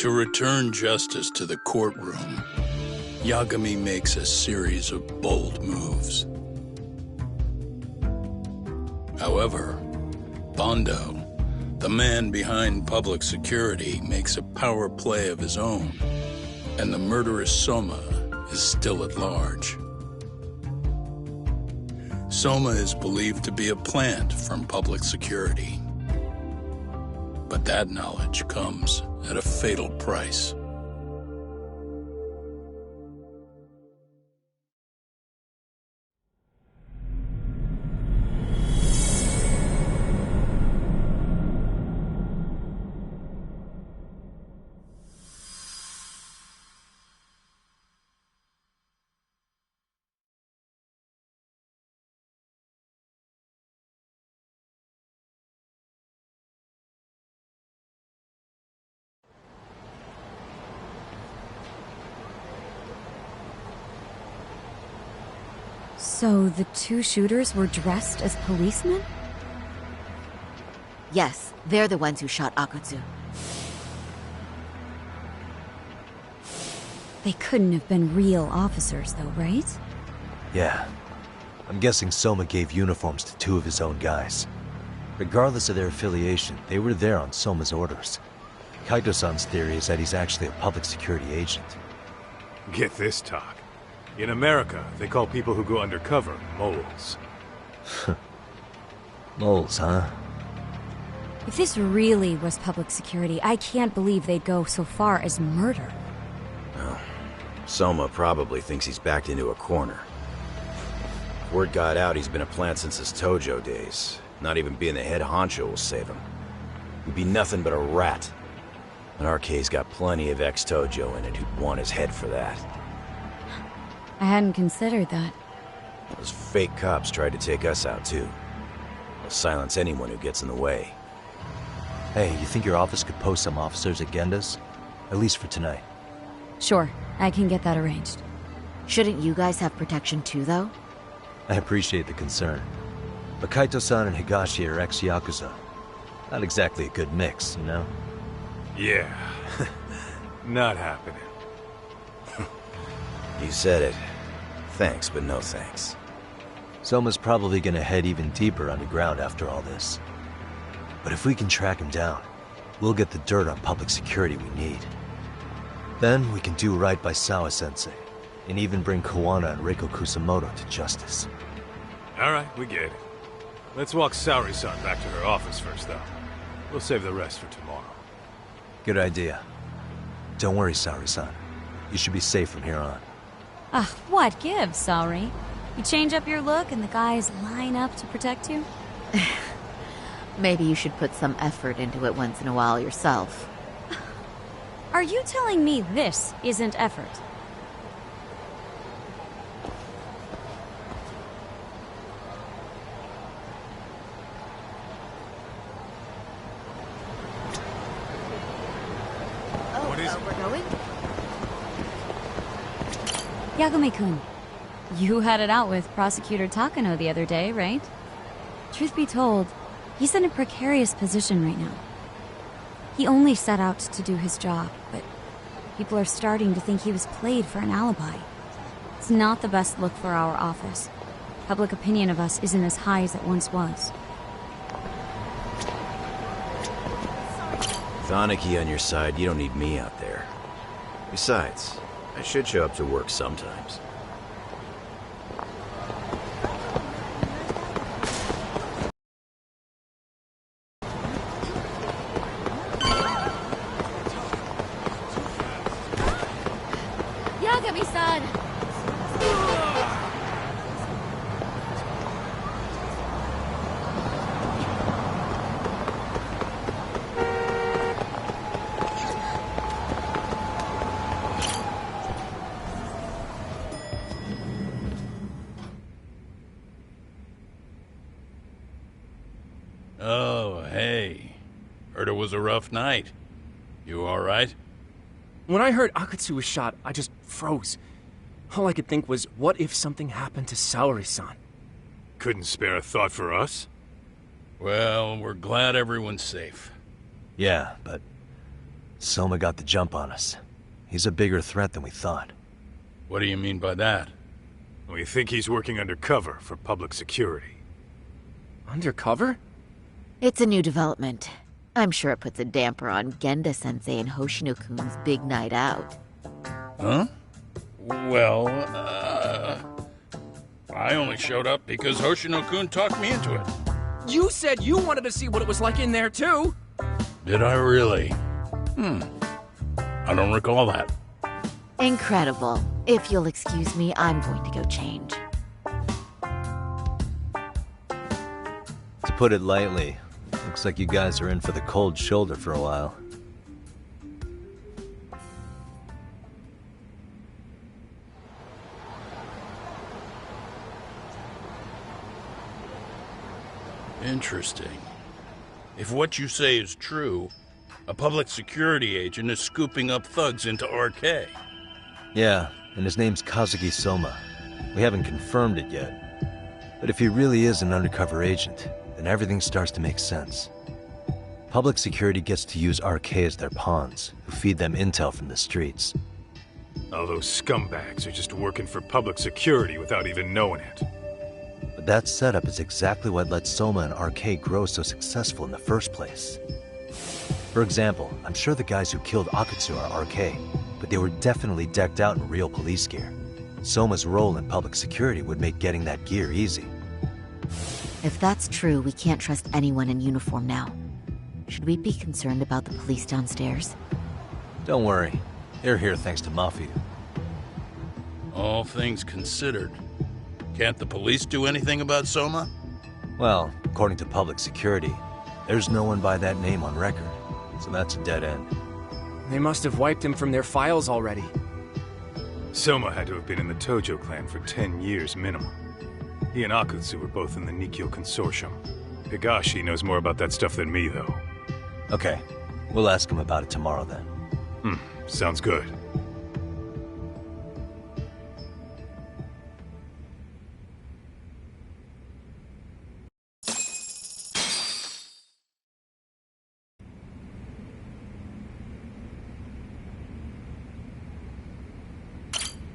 To return justice to the courtroom, Yagami makes a series of bold moves. However, Bondo, the man behind public security, makes a power play of his own, and the murderous Soma is still at large. Soma is believed to be a plant from public security. But that knowledge comes at a fatal price. So the two shooters were dressed as policemen? Yes, they're the ones who shot Akutsu. They couldn't have been real officers though, right? Yeah. I'm guessing Soma gave uniforms to two of his own guys. Regardless of their affiliation, they were there on Soma's orders. Kaito-san's theory is that he's actually a public security agent. Get this, talk. In America, they call people who go undercover moles. Moles, huh? If this really was public security, I can't believe they'd go so far as murder. Well, Soma probably thinks he's backed into a corner. Word got out he's been a plant since his Tojo days. Not even being the head honcho will save him. He'd be nothing but a rat. And RK's got plenty of ex-Tojo in it who'd want his head for that. I hadn't considered that. Those fake cops tried to take us out, too. They'll silence anyone who gets in the way. Hey, you think your office could post some officers at Genda's? At least for tonight. Sure, I can get that arranged. Shouldn't you guys have protection too, though? I appreciate the concern. But Kaito-san and Higashi are ex-Yakuza. Not exactly a good mix, you know? Yeah. Not happening. You said it. Thanks, but no thanks. Soma's probably gonna head even deeper underground after all this. But if we can track him down, we'll get the dirt on public security we need. Then we can do right by Sawa-sensei, and even bring Kawana and Reiko Kusamoto to justice. Alright, we get it. Let's walk Saori-san back to her office first, though. We'll save the rest for tomorrow. Good idea. Don't worry, Saori-san. You should be safe from here on. What gives, Saori? You change up your look and the guys line up to protect you? Maybe you should put some effort into it once in a while yourself. Are you telling me this isn't effort? What is it? We're going? Yagami-kun, you had it out with Prosecutor Takano the other day, right? Truth be told, he's in a precarious position right now. He only set out to do his job, but people are starting to think he was played for an alibi. It's not the best look for our office. Public opinion of us isn't as high as it once was. With Aniki on your side, you don't need me out there. Besides, I should show up to work sometimes. Yagami-san! Oh, hey. Heard it was a rough night. You all right? When I heard Akutsu was shot, I just froze. All I could think was, what if something happened to Saori-san? Couldn't spare a thought for us? Well, we're glad everyone's safe. Yeah, but Soma got the jump on us. He's a bigger threat than we thought. What do you mean by that? We think he's working undercover for public security. Undercover? It's a new development. I'm sure it puts a damper on Genda-sensei and Hoshino-kun's big night out. Huh? Well, I only showed up because Hoshino-kun talked me into it. You said you wanted to see what it was like in there, too! Did I really? I don't recall that. Incredible. If you'll excuse me, I'm going to go change. To put it lightly, looks like you guys are in for the cold shoulder for a while. Interesting. If what you say is true, a public security agent is scooping up thugs into RK. Yeah, and his name's Kazuki Soma. We haven't confirmed it yet. But if he really is an undercover agent, then everything starts to make sense. Public security gets to use RK as their pawns, who feed them intel from the streets. All those scumbags are just working for public security without even knowing it. But that setup is exactly what let Soma and RK grow so successful in the first place. For example, I'm sure the guys who killed Akutsu are RK, but they were definitely decked out in real police gear. Soma's role in public security would make getting that gear easy. If that's true, we can't trust anyone in uniform now. Should we be concerned about the police downstairs? Don't worry, they're here thanks to Mafia. All things considered, can't the police do anything about Soma? Well, according to public security, there's no one by that name on record, so that's a dead end. They must have wiped him from their files already. Soma had to have been in the Tojo clan for 10 years minimum. He and Akutsu were both in the Nikkyo Consortium. Higashi knows more about that stuff than me, though. Okay, we'll ask him about it tomorrow then. Sounds good.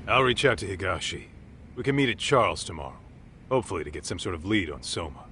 I'll reach out to Higashi. We can meet at Charles tomorrow. Hopefully to get some sort of lead on Soma.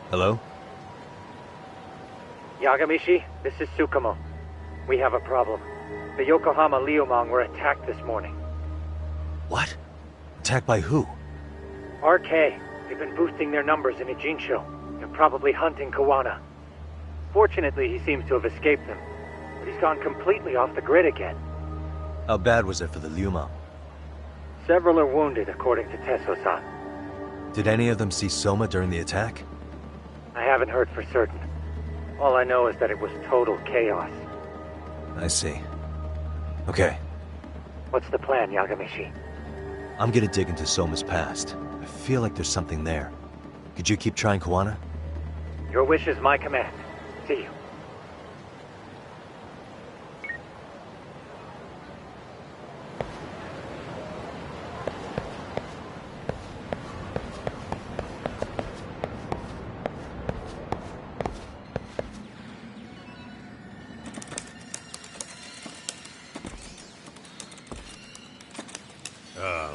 Hello? Yagamishi, this is Tsukumo. We have a problem. The Yokohama Liumang were attacked this morning. What? Attacked by who? RK. They've been boosting their numbers in Ijinsho. They're probably hunting Kawana. Fortunately, he seems to have escaped them. But he's gone completely off the grid again. How bad was it for the Liumang? Several are wounded, according to Tesso-san. Did any of them see Soma during the attack? I haven't heard for certain. All I know is that it was total chaos. I see. Okay. What's the plan, Yagamishi? I'm gonna dig into Soma's past. I feel like there's something there. Could you keep trying Kawana? Your wish is my command. See you.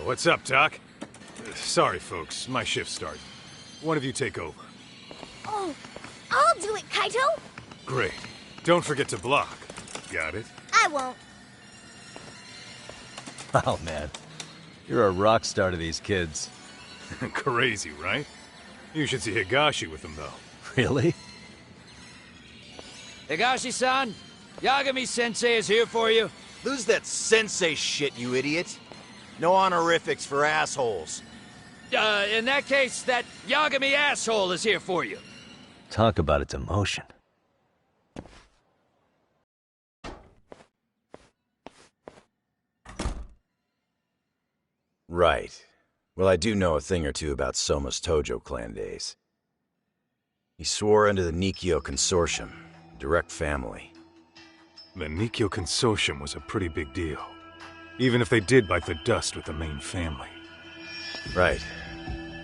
What's up, Doc? Sorry, folks. My shift started. One of you take over. Oh, I'll do it, Kaito! Great. Don't forget to block. Got it? I won't. Oh, man. You're a rock star to these kids. Crazy, right? You should see Higashi with them, though. Really? Higashi-san, Yagami-sensei is here for you. Lose that sensei shit, you idiot. No honorifics for assholes. In that case, that Yagami asshole is here for you. Talk about its emotion. Right. Well, I do know a thing or two about Soma's Tojo clan days. He swore under the Nikkyo Consortium, direct family. The Nikkyo Consortium was a pretty big deal. Even if they did bite the dust with the main family. Right.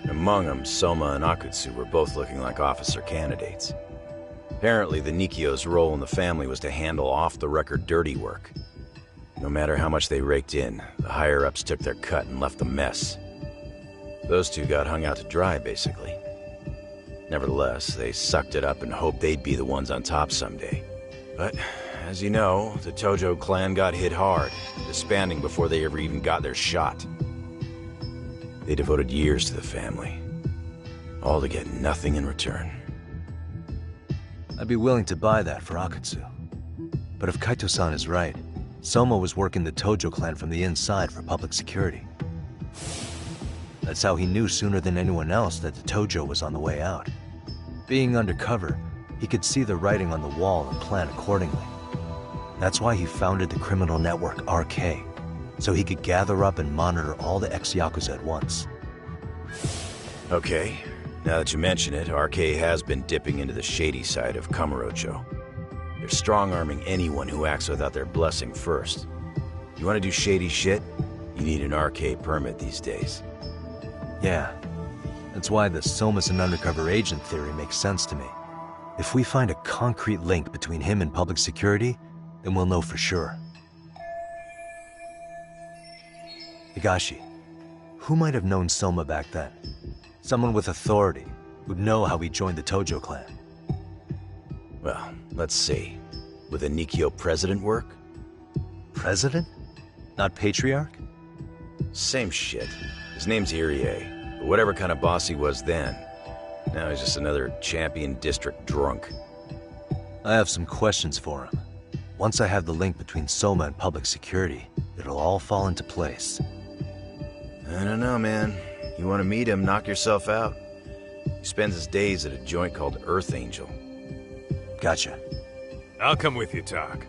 Among them, Soma and Akutsu were both looking like officer candidates. Apparently, the Nikkyo's role in the family was to handle off-the-record dirty work. No matter how much they raked in, the higher-ups took their cut and left a mess. Those two got hung out to dry, basically. Nevertheless, they sucked it up and hoped they'd be the ones on top someday. But, as you know, the Tojo clan got hit hard, disbanding before they ever even got their shot. They devoted years to the family, all to get nothing in return. I'd be willing to buy that for Akutsu. But if Kaito-san is right, Soma was working the Tojo clan from the inside for public security. That's how he knew sooner than anyone else that the Tojo was on the way out. Being undercover, he could see the writing on the wall and plan accordingly. That's why he founded the criminal network RK, so he could gather up and monitor all the ex-Yakuza at once. Okay, now that you mention it, RK has been dipping into the shady side of Kamurocho. They're strong-arming anyone who acts without their blessing first. You want to do shady shit? You need an RK permit these days. Yeah, that's why the Soma's an undercover agent theory makes sense to me. If we find a concrete link between him and public security, then we'll know for sure. Higashi, who might have known Soma back then? Someone with authority, who'd know how he joined the Tojo clan. Well, let's see. Would the Nikkyo president work? President? Not patriarch? Same shit. His name's Irie, but whatever kind of boss he was then, now he's just another champion district drunk. I have some questions for him. Once I have the link between Soma and public security, it'll all fall into place. I don't know, man. You want to meet him, knock yourself out. He spends his days at a joint called Earth Angel. Gotcha. I'll come with you, Doc.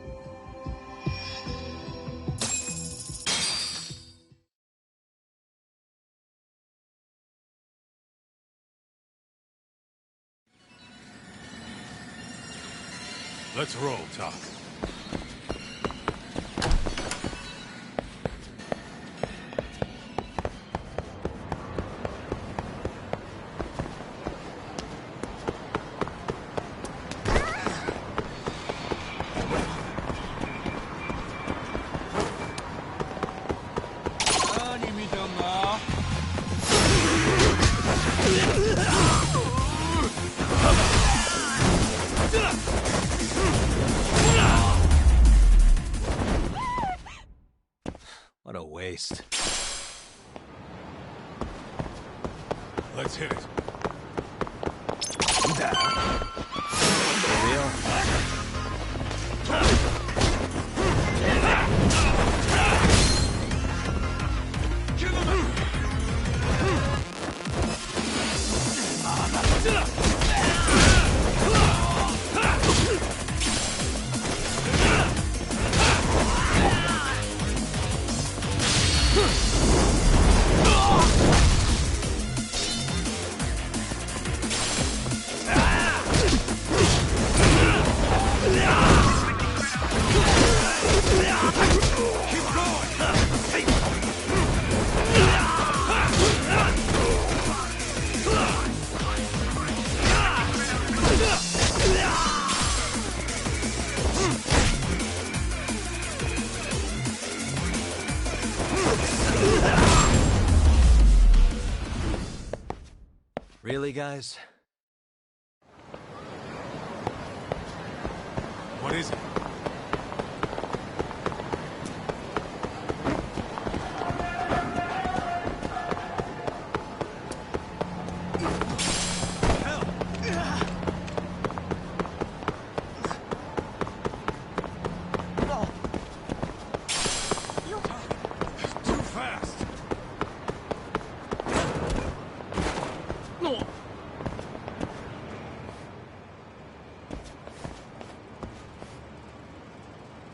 Let's roll, Doc. What a waste. Let's hit it. For real? Really, guys? What is it?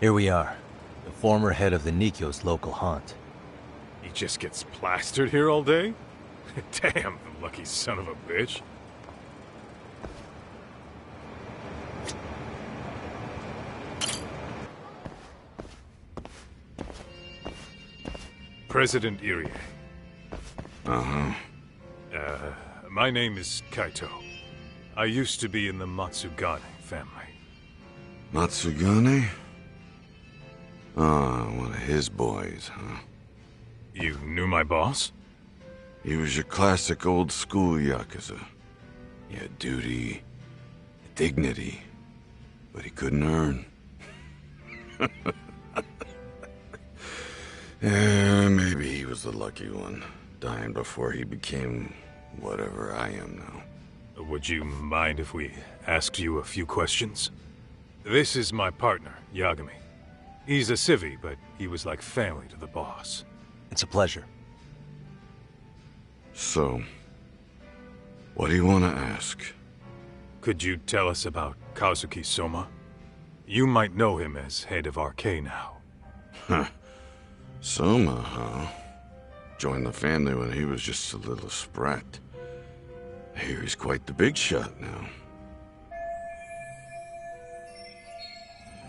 Here we are, the former head of the Nikkyo's local haunt. He just gets plastered here all day? Damn, the lucky son of a bitch. President Irie. Uh-huh. My name is Kaito. I used to be in the Matsugane family. Matsugane? Ah, one of his boys, huh? You knew my boss? He was your classic old-school Yakuza. He had duty, dignity, but he couldn't earn. Yeah, maybe he was the lucky one, dying before he became whatever I am now. Would you mind if we asked you a few questions? This is my partner, Yagami. He's a civvy, but he was like family to the boss. It's a pleasure. So, what do you want to ask? Could you tell us about Kazuki Soma? You might know him as head of RK now. Huh. Soma, huh? Joined the family when he was just a little sprat. I hear he's quite the big shot now.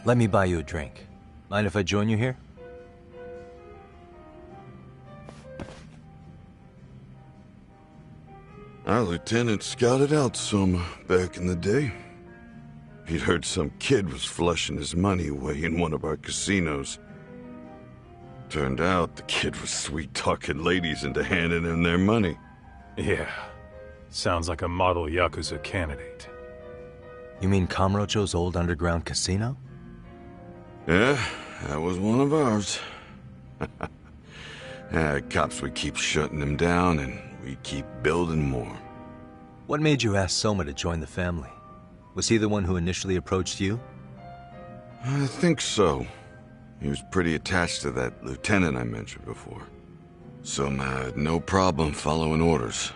Let me buy you a drink. Mind if I join you here? Our lieutenant scouted out Soma back in the day. He'd heard some kid was flushing his money away in one of our casinos. Turned out the kid was sweet-talking ladies into handing him their money. Yeah. Sounds like a model Yakuza candidate. You mean Kamurocho's old underground casino? Yeah, that was one of ours. Cops would keep shutting him down, and we keep building more. What made you ask Soma to join the family? Was he the one who initially approached you? I think so. He was pretty attached to that lieutenant I mentioned before. Soma had no problem following orders,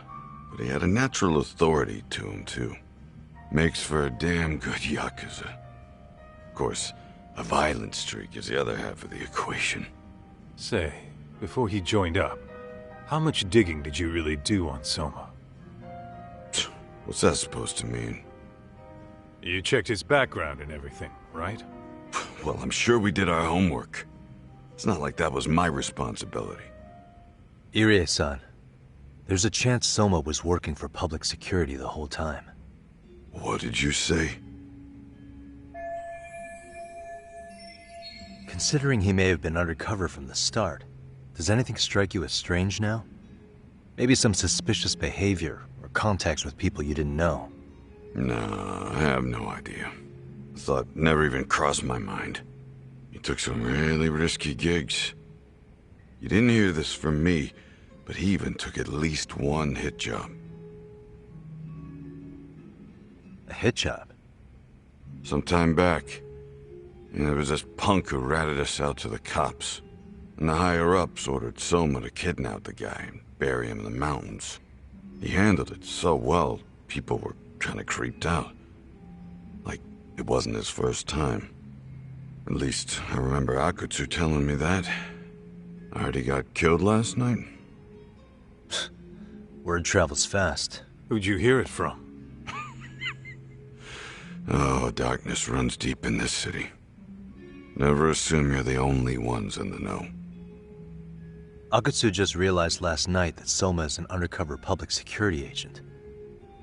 but he had a natural authority to him, too. Makes for a damn good Yakuza. Of course, a violent streak is the other half of the equation. Say, before he joined up, how much digging did you really do on Soma? What's that supposed to mean? You checked his background and everything, right? Well, I'm sure we did our homework. It's not like that was my responsibility. Irie-san, there's a chance Soma was working for public security the whole time. What did you say? Considering he may have been undercover from the start, does anything strike you as strange now? Maybe some suspicious behavior or contacts with people you didn't know? No, I have no idea. The thought never even crossed my mind. He took some really risky gigs. You didn't hear this from me, but he even took at least one hit job. A hit job? Some time back, there was this punk who ratted us out to the cops. And the higher-ups ordered Soma to kidnap the guy and bury him in the mountains. He handled it so well, people were kind of creeped out. Like, it wasn't his first time. At least, I remember Akutsu telling me that. I heard he got killed last night. Word travels fast. Who'd you hear it from? Oh, darkness runs deep in this city. Never assume you're the only ones in the know. Akutsu just realized last night that Soma is an undercover public security agent.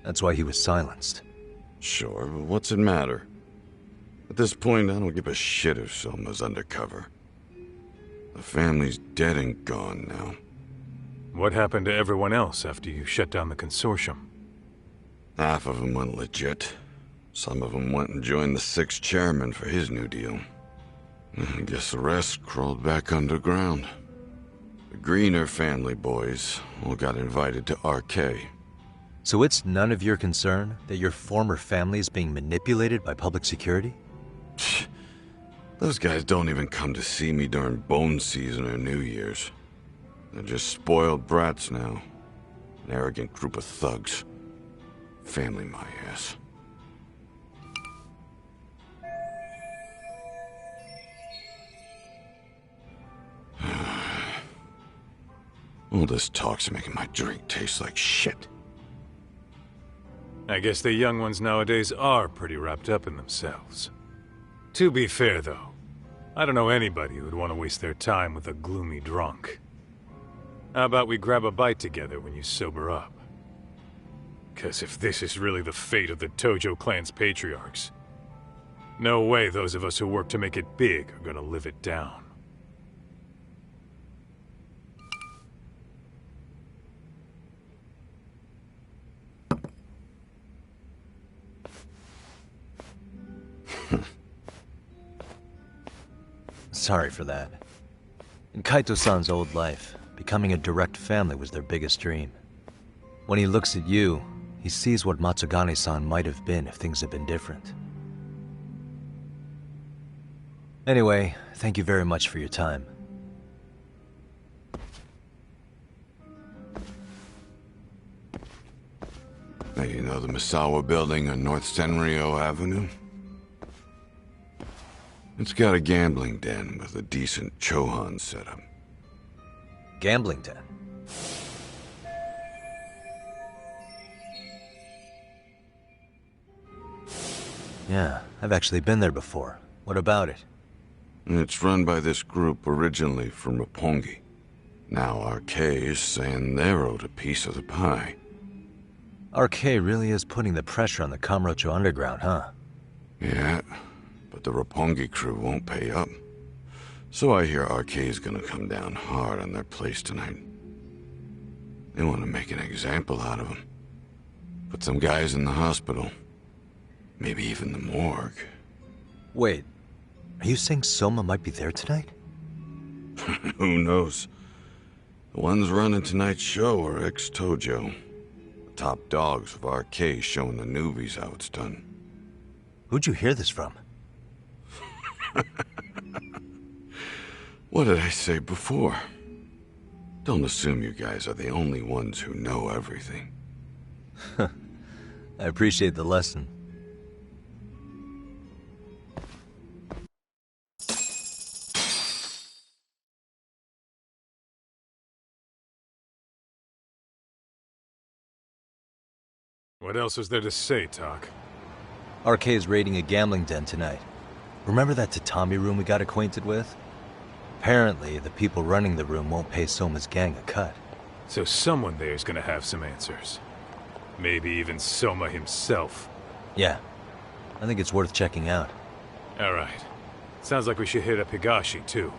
That's why he was silenced. Sure, but what's it matter? At this point, I don't give a shit if Soma's undercover. The family's dead and gone now. What happened to everyone else after you shut down the consortium? Half of them went legit. Some of them went and joined the 6th chairman for his new deal. I guess the rest crawled back underground. The Greener family boys all got invited to RK. So it's none of your concern that your former family is being manipulated by public security? Those guys don't even come to see me during bone season or New Year's. They're just spoiled brats now. An arrogant group of thugs. Family my ass. All this talk's making my drink taste like shit. I guess the young ones nowadays are pretty wrapped up in themselves. To be fair, though, I don't know anybody who would want to waste their time with a gloomy drunk. How about we grab a bite together when you sober up? 'Cause if this is really the fate of the Tojo clan's patriarchs, no way those of us who work to make it big are gonna live it down. Sorry for that. In Kaito-san's old life, becoming a direct family was their biggest dream. When he looks at you, he sees what Matsugane-san might have been if things had been different. Anyway, thank you very much for your time. Now, you know the Misawa building on North Senryo Avenue? It's got a gambling den with a decent Chohan setup. Gambling den? Yeah, I've actually been there before. What about it? It's run by this group originally from Roppongi. Now RK is saying they're owed a piece of the pie. RK really is putting the pressure on the Kamurocho Underground, huh? Yeah, but the Roppongi crew won't pay up. So I hear RK is gonna come down hard on their place tonight. They want to make an example out of them. Put some guys in the hospital. Maybe even the morgue. Wait, are you saying Soma might be there tonight? Who knows? The ones running tonight's show are ex-Tojo. The top dogs of RK showing the newbies how it's done. Who'd you hear this from? What did I say before? Don't assume you guys are the only ones who know everything. I appreciate the lesson. What else is there to say, Tak? RK is raiding a gambling den tonight. Remember that tatami room we got acquainted with? Apparently, the people running the room won't pay Soma's gang a cut. So someone there is gonna have some answers. Maybe even Soma himself. Yeah. I think it's worth checking out. Alright. Sounds like we should hit up Higashi, too.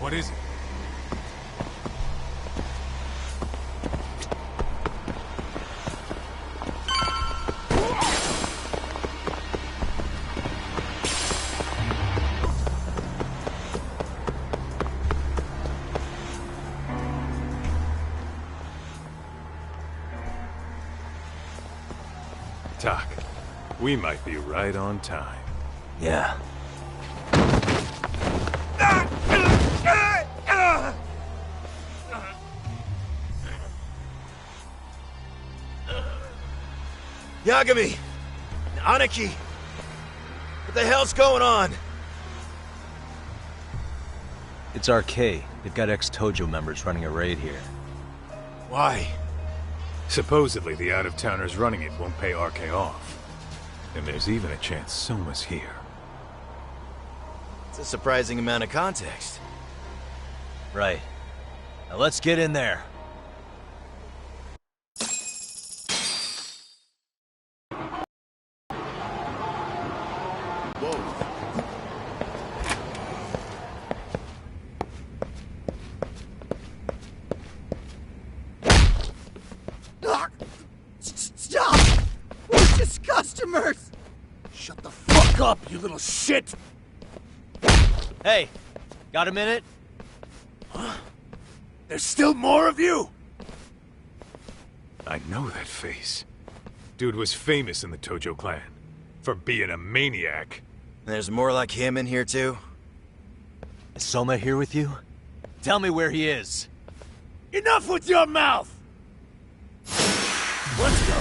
What is it? Tak, we might be right on time. Yeah. Yagami! Aniki! What the hell's going on? It's RK. They've got ex-Tojo members running a raid here. Why? Supposedly, the out-of-towners running it won't pay RK off. And there's even a chance Soma's here. It's a surprising amount of context. Right. Now let's get in there. Stop! We're just customers! Shut the fuck up, you little shit! Hey, got a minute? Huh? There's still more of you? I know that face. Dude was famous in the Tojo clan. For being a maniac. There's more like him in here too? Is Soma here with you? Tell me where he is. Enough with your mouth! Let's go.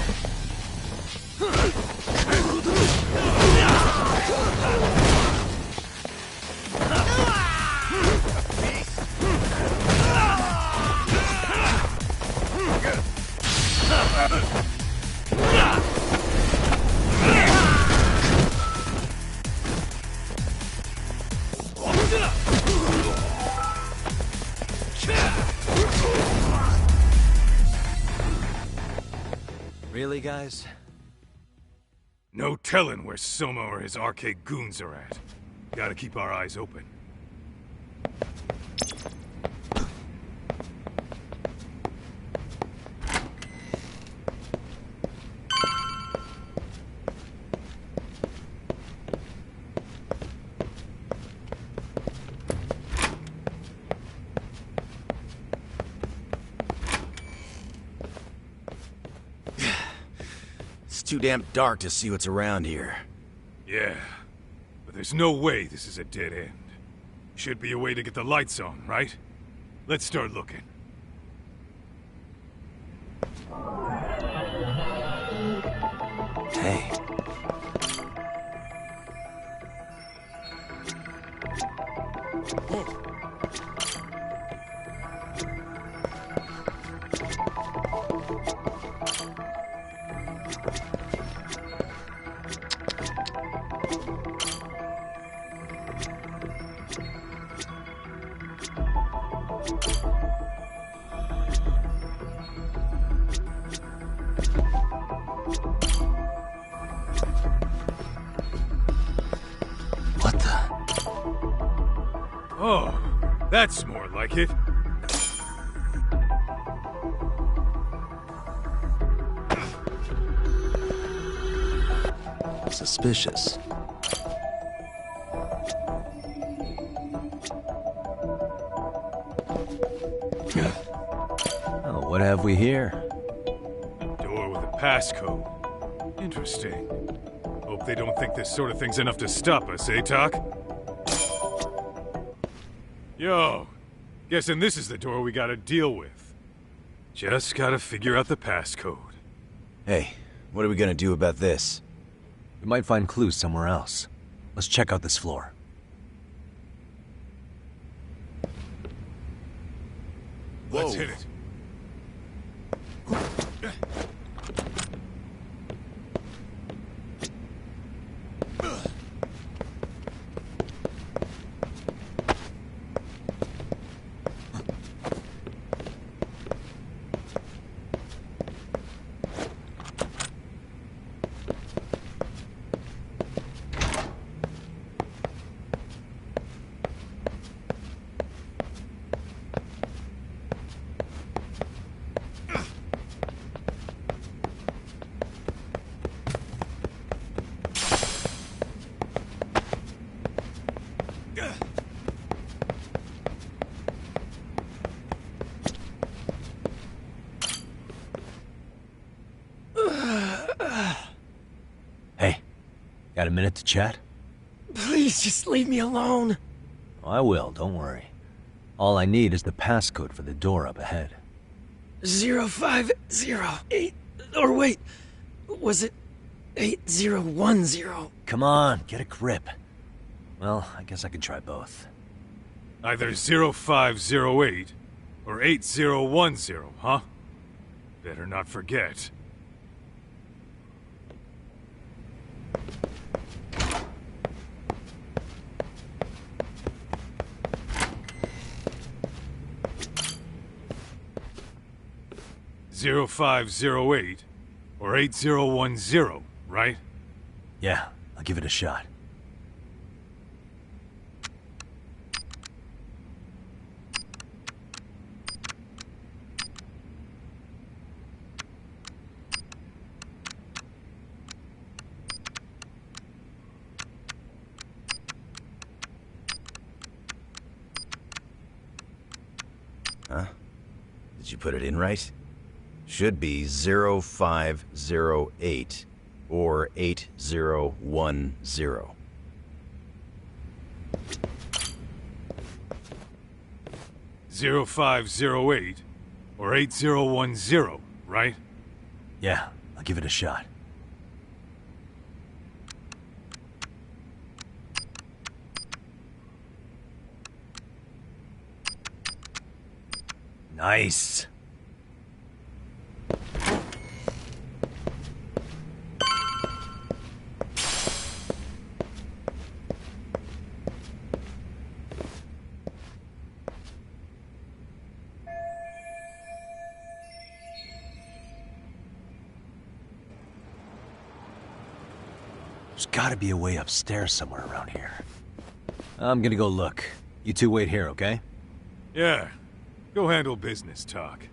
Really, guys? No telling where Soma or his RK goons are at. Gotta keep our eyes open. Too damn dark to see what's around here. Yeah, but there's no way this is a dead end. Should be a way to get the lights on, right? Let's start looking. Hey. Oh, that's more like it. Suspicious. Oh, what have we here? A door with a passcode. Interesting. Hope they don't think this sort of thing's enough to stop us, eh, Tak? Yo, guessing this is the door we gotta deal with. Just gotta figure out the passcode. Hey, what are we gonna do about this? We might find clues somewhere else. Let's check out this floor. Let's hit it. Got a minute to chat? Please, just leave me alone. Oh, I will, don't worry. All I need is the passcode for the door up ahead. 0508... Or wait, was it 8010? Come on, get a grip. Well, I guess I can try both. Either 0508 or 8010, huh? Better not forget. (0508) or 8010, right? Yeah, I'll give it a shot. Huh? Did you put it in right? Should be 0508 or 8010. (0508) or 8010, right? Yeah, I'll give it a shot. Nice. There's gotta be a way upstairs somewhere around here. I'm gonna go look. You two wait here, okay? Yeah. Go handle business, Talk.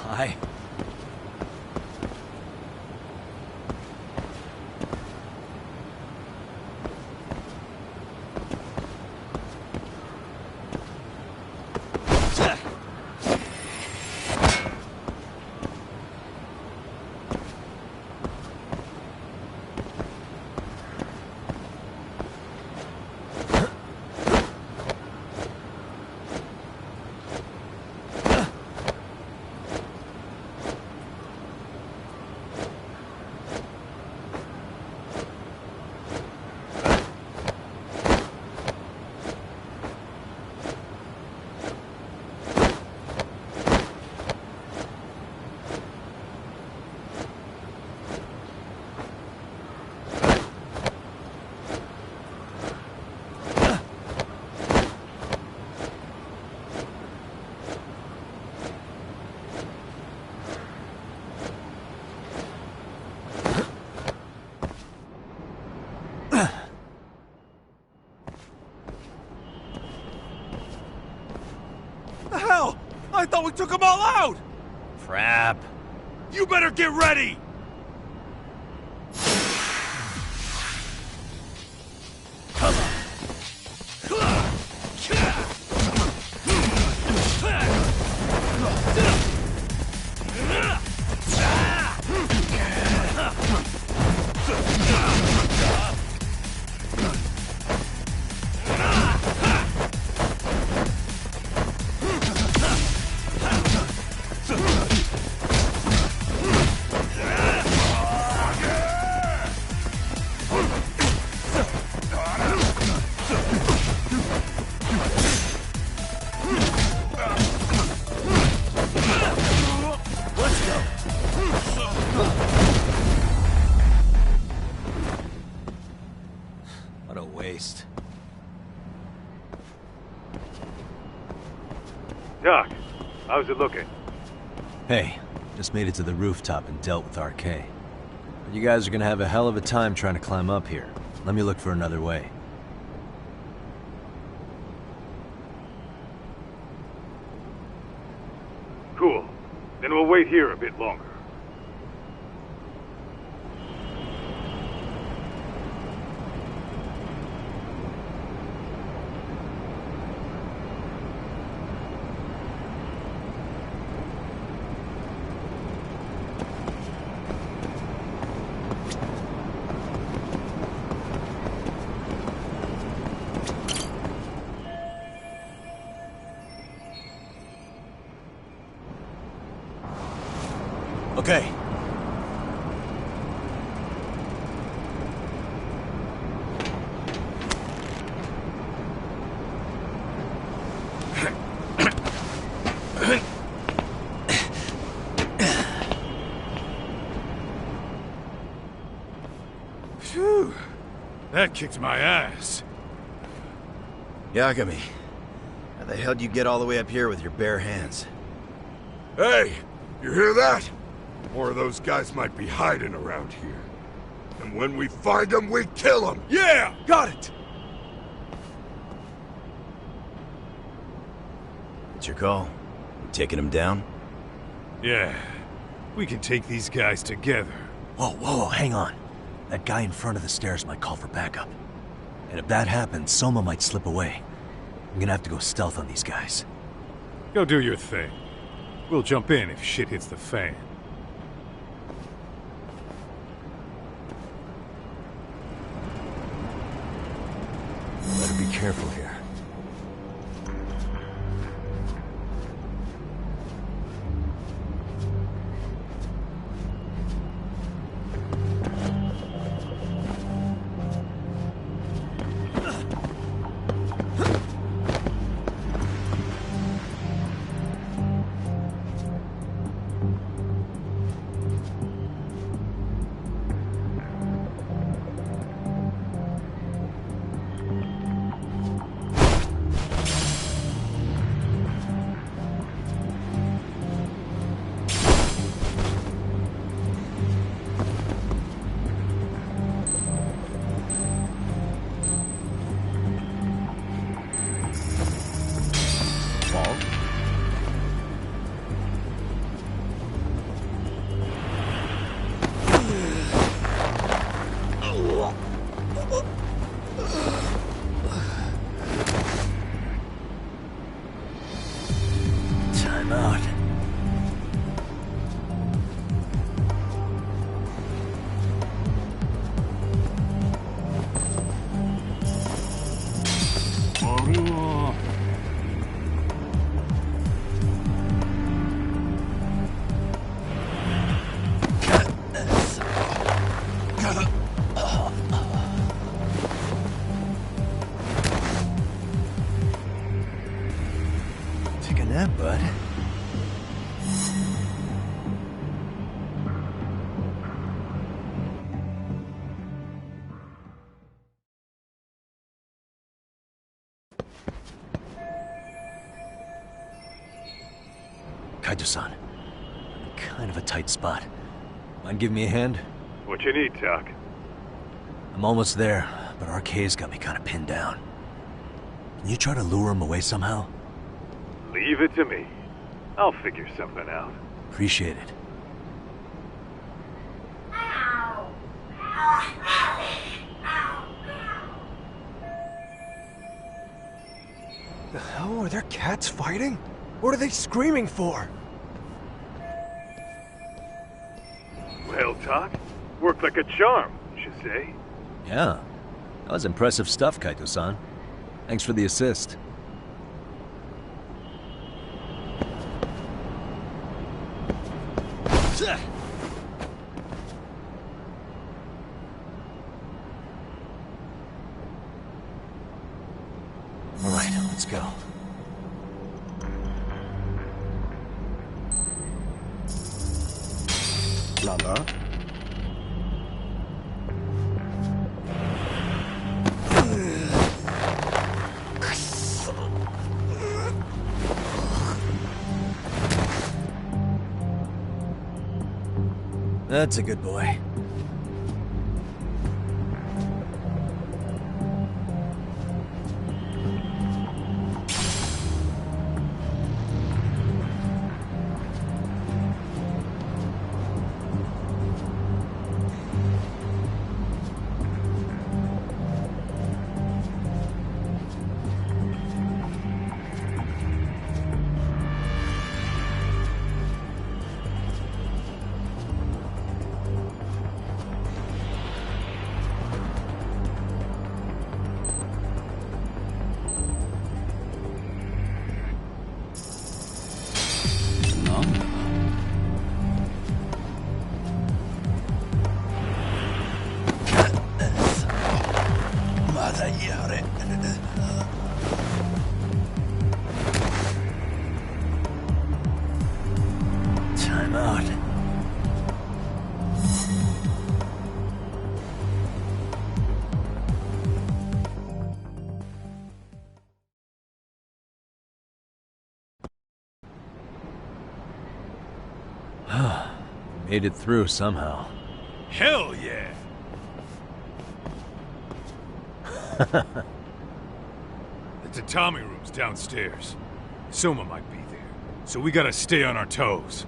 Hi. thought we took them all out! Crap. You better get ready! What a waste. Doc, how's it looking? Hey, just made it to the rooftop and dealt with RK. But you guys are gonna have a hell of a time trying to climb up here. Let me look for another way. Cool. Then we'll wait here a bit longer. Okay. Phew. That kicked my ass. Yagami, how the hell do you get all the way up here with your bare hands? Hey, you hear that? More of those guys might be hiding around here. And when we find them, we kill them! Yeah! Got it! What's your call? You taking them down? Yeah. We can take these guys together. Whoa, hang on. That guy in front of the stairs might call for backup. And if that happens, Soma might slip away. I'm gonna have to go stealth on these guys. Go do your thing. We'll jump in if shit hits the fan. Better be careful here. Time out. Take a nap, bud. Kaito-san, I'm in kind of a tight spot. Mind giving me a hand? What you need, Doc? I'm almost there, but RK's got me kind of pinned down. Can you try to lure him away somehow? Leave it to me. I'll figure something out. Appreciate it. The hell? Are there cats fighting? What are they screaming for? Well, Talk, worked like a charm, you say? Yeah. That was impressive stuff, Kaito-san. Thanks for the assist. All right, let's go. Lala? That's a good boy. Time out. Made it through somehow. Hell yeah! The tatami room's downstairs. Soma might be there, so we gotta stay on our toes.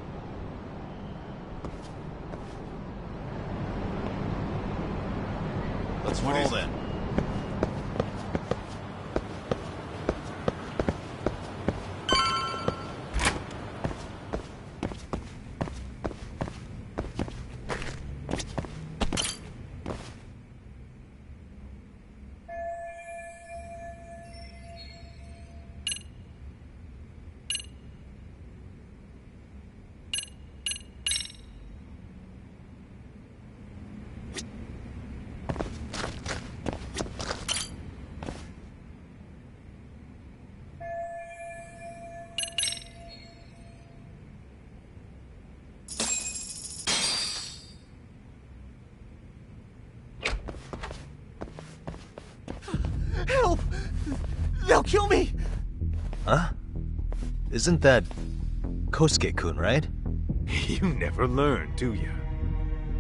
Let's roll then. Help! They'll kill me! Huh? Isn't that Kosuke-kun, right? You never learn, do you?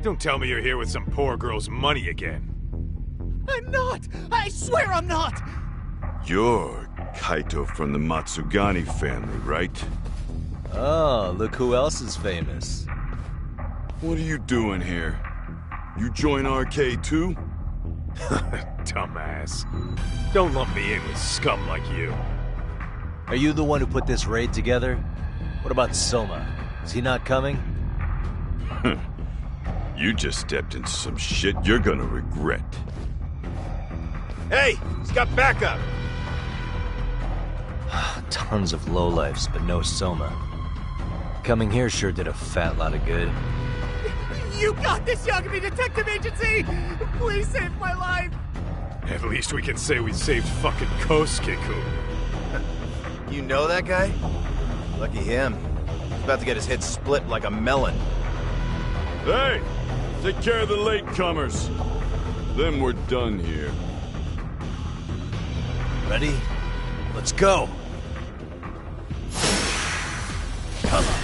Don't tell me you're here with some poor girl's money again. I'm not! I swear I'm not! You're Kaito from the Matsugani family, right? Oh, look who else is famous. What are you doing here? You join RK too? Dumbass. Don't lump me in with scum like you. Are you the one who put this raid together? What about Soma? Is he not coming? You just stepped into some shit you're gonna regret. Hey! He's got backup! Tons of lowlifes, but no Soma. Coming here sure did a fat lot of good. You got this, Yagami Detective Agency! Please save my life! At least we can say we saved fucking Kosuke-kun. You know that guy? Lucky him. He's about to get his head split like a melon. Hey! Take care of the latecomers. Then we're done here. Ready? Let's go! Come on.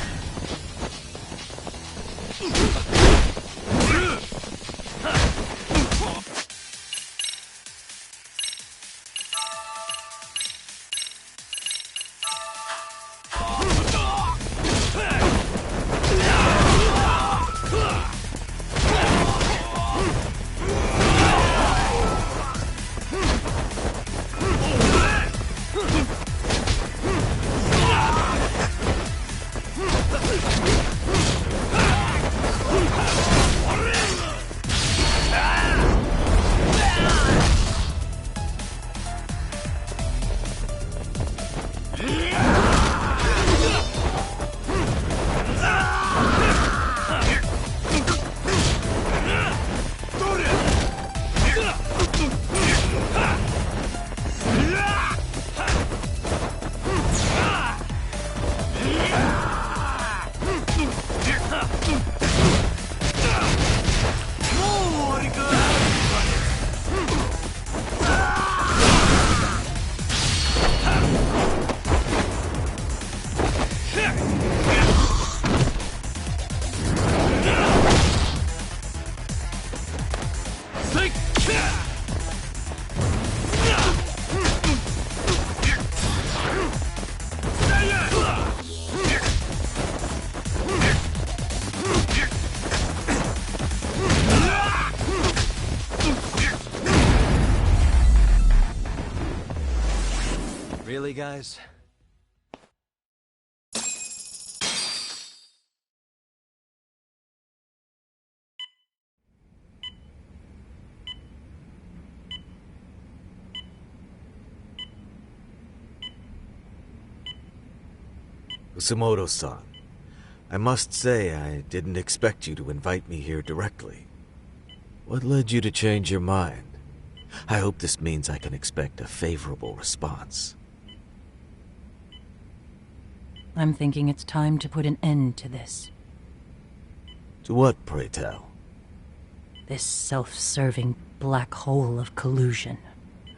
early, guys? Kusumoto-san, I must say I didn't expect you to invite me here directly. What led you to change your mind? I hope this means I can expect a favorable response. I'm thinking it's time to put an end to this. To what, pray tell? This self-serving black hole of collusion.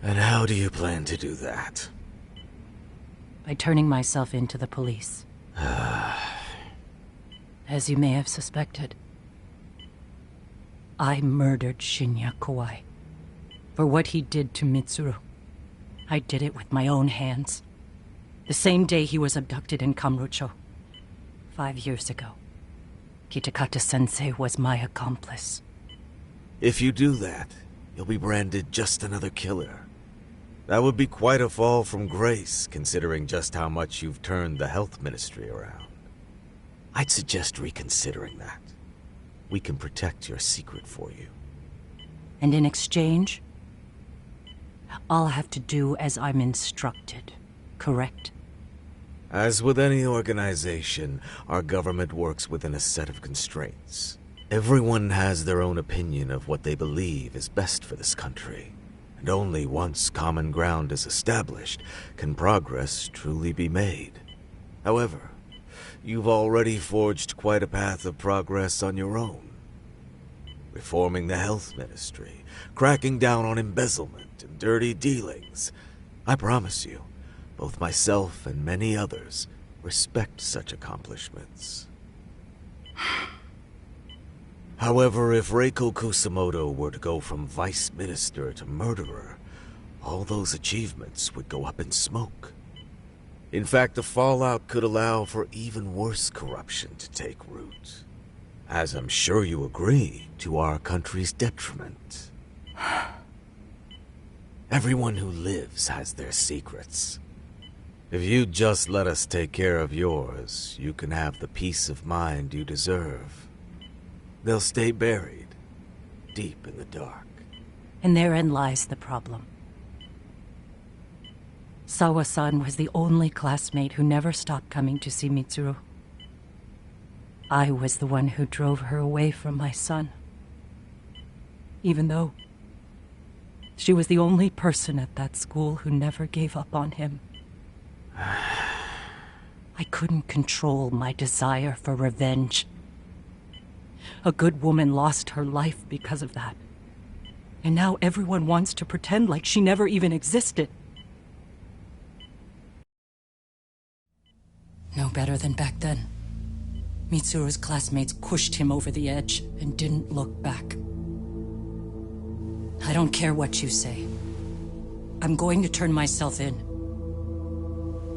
And how do you plan to do that? By turning myself in to the police. As you may have suspected, I murdered Shinya Kawai. For what he did to Mitsuru. I did it with my own hands. The same day he was abducted in Kamurocho. 5 years ago. Kitakata-sensei was my accomplice. If you do that, you'll be branded just another killer. That would be quite a fall from grace, considering just how much you've turned the health ministry around. I'd suggest reconsidering that. We can protect your secret for you. And in exchange, I'll have to do as I'm instructed, correct? As with any organization, our government works within a set of constraints. Everyone has their own opinion of what they believe is best for this country. And only once common ground is established can progress truly be made. However, you've already forged quite a path of progress on your own. Reforming the health ministry, cracking down on embezzlement and dirty dealings. I promise you, both myself and many others respect such accomplishments. However, if Reiko Kusumoto were to go from vice minister to murderer, all those achievements would go up in smoke. In fact, the fallout could allow for even worse corruption to take root. As I'm sure you agree, to our country's detriment. Everyone who lives has their secrets. If you'd just let us take care of yours, you can have the peace of mind you deserve. They'll stay buried, deep in the dark. And therein lies the problem. Sawa-san was the only classmate who never stopped coming to see Mitsuru. I was the one who drove her away from my son. Even though she was the only person at that school who never gave up on him. I couldn't control my desire for revenge. A good woman lost her life because of that. And now everyone wants to pretend like she never even existed. No better than back then. Mitsuru's classmates pushed him over the edge and didn't look back. I don't care what you say. I'm going to turn myself in.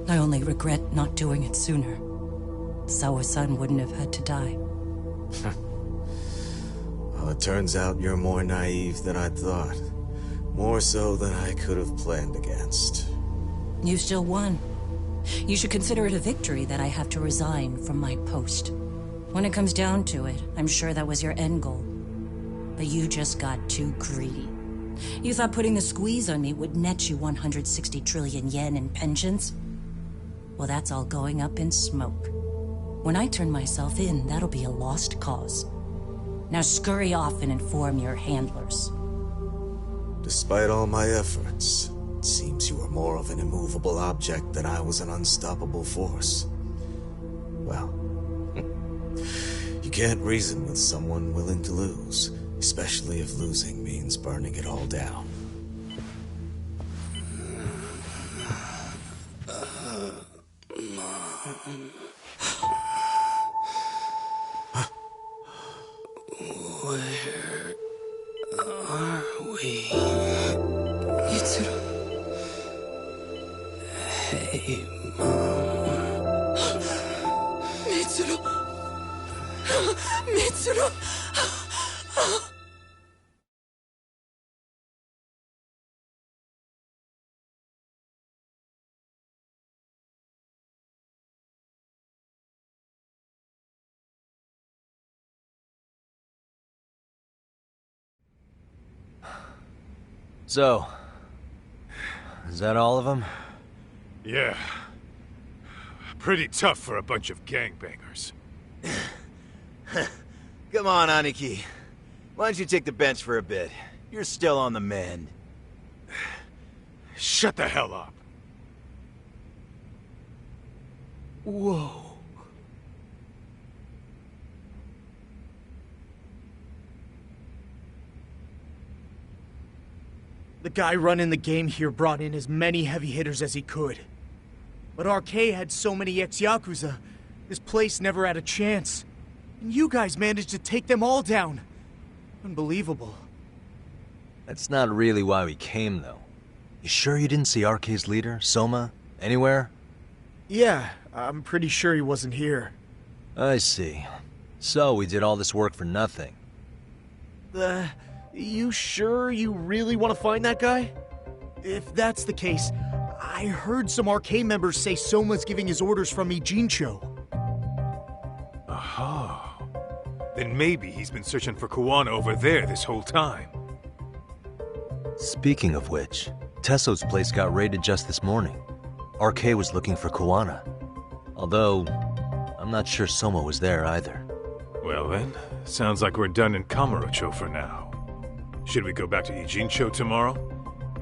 I only regret not doing it sooner. Sawa-san wouldn't have had to die. Well, it turns out you're more naive than I thought. More so than I could have planned against. You still won. You should consider it a victory that I have to resign from my post. When it comes down to it, I'm sure that was your end goal. But you just got too greedy. You thought putting the squeeze on me would net you 160 trillion yen in pensions? Well, that's all going up in smoke. When I turn myself in, that'll be a lost cause. Now scurry off and inform your handlers. Despite all my efforts, it seems you were more of an immovable object than I was an unstoppable force. Well, you can't reason with someone willing to lose, especially if losing means burning it all down. Where are we? Mitsuru. Hey, Mom. Mitsuru. Mitsuru. So, is that all of them? Yeah. Pretty tough for a bunch of gangbangers. Come on, Aniki. Why don't you take the bench for a bit? You're still on the mend. Shut the hell up. Whoa. The guy running the game here brought in as many heavy hitters as he could. But RK had so many ex-Yakuza, this place never had a chance. And you guys managed to take them all down. Unbelievable. That's not really why we came, though. You sure you didn't see RK's leader, Soma, anywhere? Yeah, I'm pretty sure he wasn't here. I see. So we did all this work for nothing. You sure you really want to find that guy? If that's the case, I heard some RK members say Soma's giving his orders from Ijincho. Aha. Then maybe he's been searching for Kuwana over there this whole time. Speaking of which, Tesso's place got raided just this morning. RK was looking for Kuwana. Although, I'm not sure Soma was there either. Well then, sounds like we're done in Kamurocho for now. Should we go back to Ijincho tomorrow?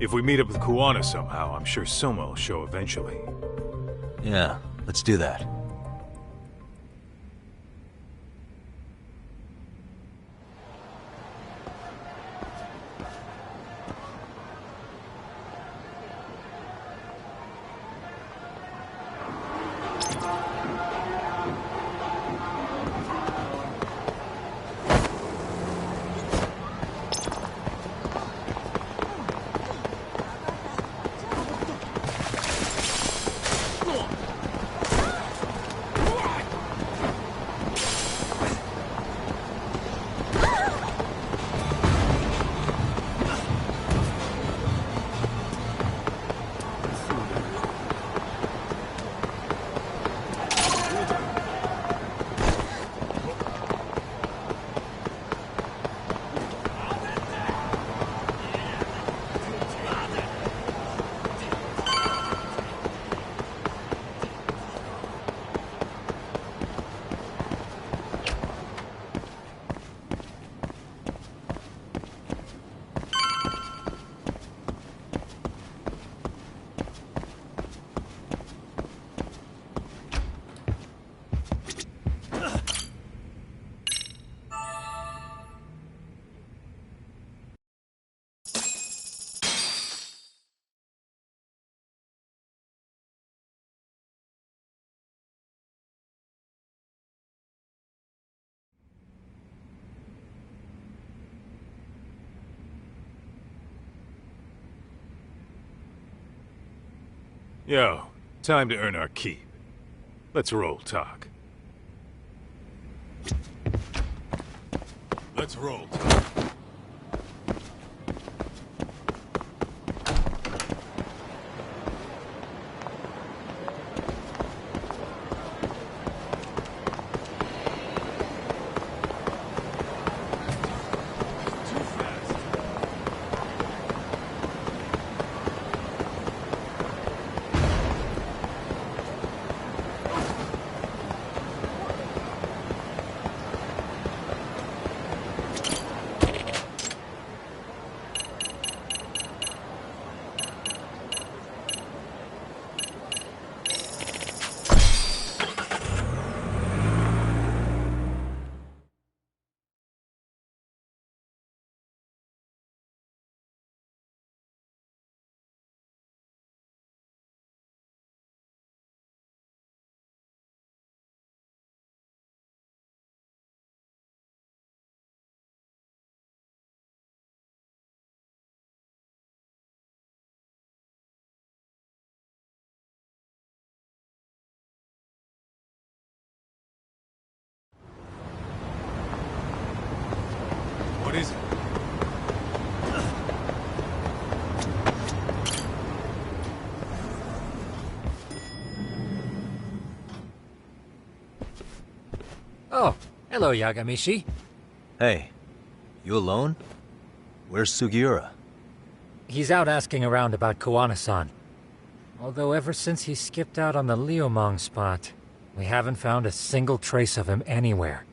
If we meet up with Kuwana somehow, I'm sure Soma will show eventually. Yeah, let's do that. Yo, time to earn our keep. Let's roll talk. Let's roll talk. What is it? Oh, hello, Yagamishi. Hey, you alone? Where's Sugiura? He's out asking around about Koana-san. Although ever since he skipped out on the Liumang spot, we haven't found a single trace of him anywhere.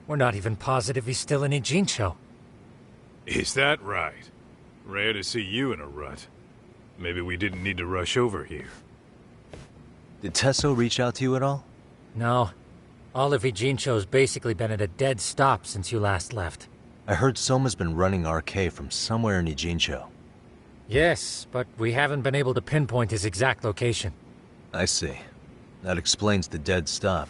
We're not even positive he's still in Ijincho. Is that right? Rare to see you in a rut. Maybe we didn't need to rush over here. Did Tesso reach out to you at all? No. All of Ijincho's basically been at a dead stop since you last left. I heard Soma's been running RK from somewhere in Ijincho. Yes, but we haven't been able to pinpoint his exact location. I see. That explains the dead stop.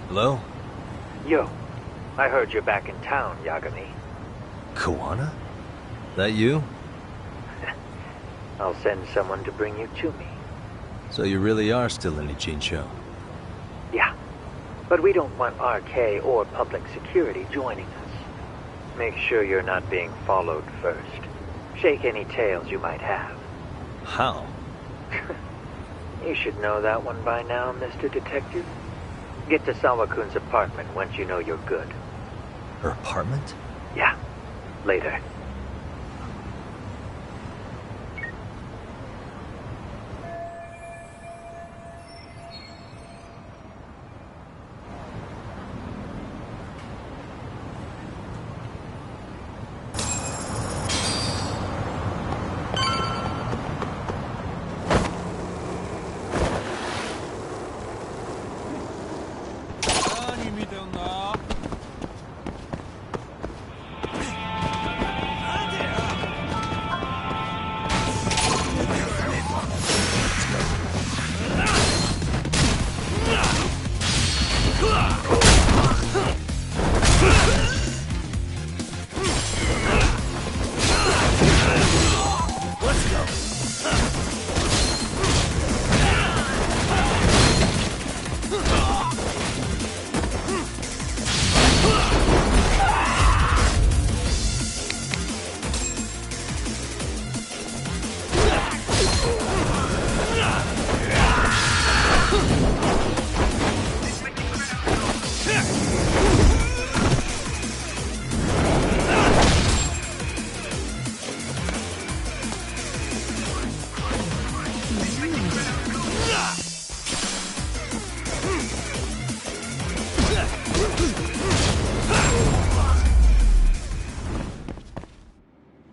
Hello? Yo, I heard you're back in town, Yagami. Koana? That you? I'll send someone to bring you to me. So you really are still in Ijincho? Yeah, but we don't want RK or public security joining us. Make sure you're not being followed first. Shake any tails you might have. How? You should know that one by now, Mr. Detective. Get to Sawa-kun's apartment once you know you're good. Her apartment? Yeah, later.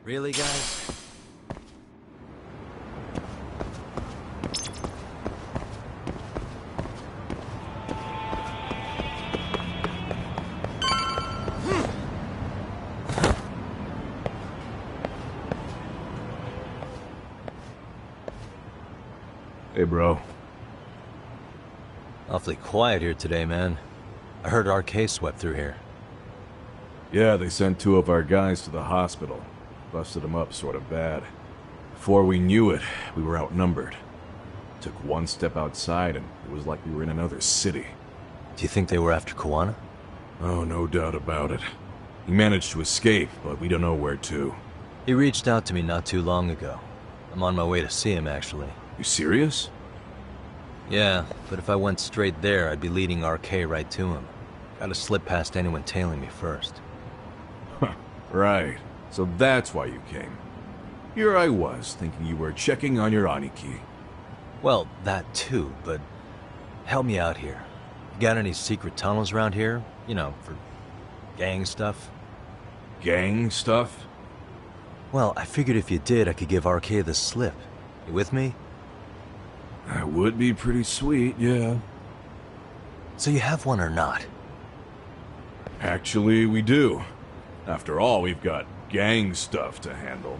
Really, guys? Hey, bro. Awfully quiet here today, man. I heard RK swept through here. Yeah, they sent 2 of our guys to the hospital. Busted them up sort of bad. Before we knew it, we were outnumbered. Took one step outside and it was like we were in another city. Do you think they were after Koana? Oh, no doubt about it. He managed to escape, but we don't know where to. He reached out to me not too long ago. I'm on my way to see him, actually. You serious? Yeah, but if I went straight there, I'd be leading RK right to him. Gotta slip past anyone tailing me first. Huh, right. So that's why you came. Here I was, thinking you were checking on your Aniki. Well, that too, but help me out here. You got any secret tunnels around here? You know, for gang stuff? Gang stuff? Well, I figured if you did, I could give RK the slip. You with me? That would be pretty sweet, yeah. So you have one or not? Actually, we do. After all, we've got gang stuff to handle.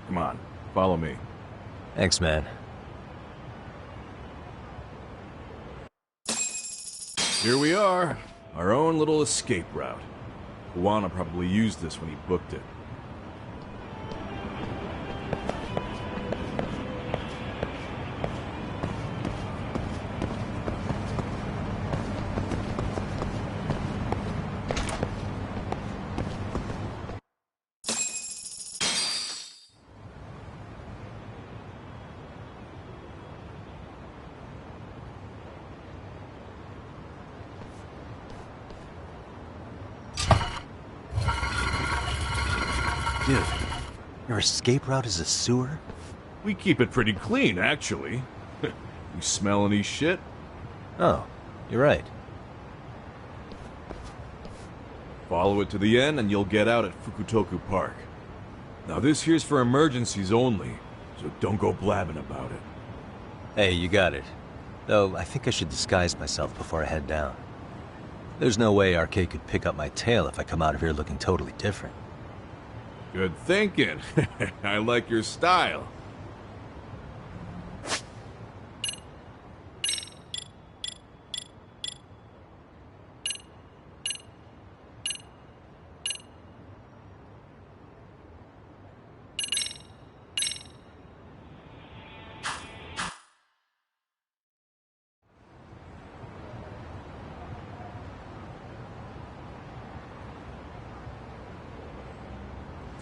Come on, follow me. Thanks, man. Here we are. Our own little escape route. Koana probably used this when he booked it. Dude, your escape route is a sewer? We keep it pretty clean, actually. You smell any shit? Oh, you're right. Follow it to the end and you'll get out at Fukutoku Park. Now this here's for emergencies only, so don't go blabbing about it. Hey, you got it. Though, I think I should disguise myself before I head down. There's no way RK could pick up my tail if I come out of here looking totally different. Good thinking. I like your style.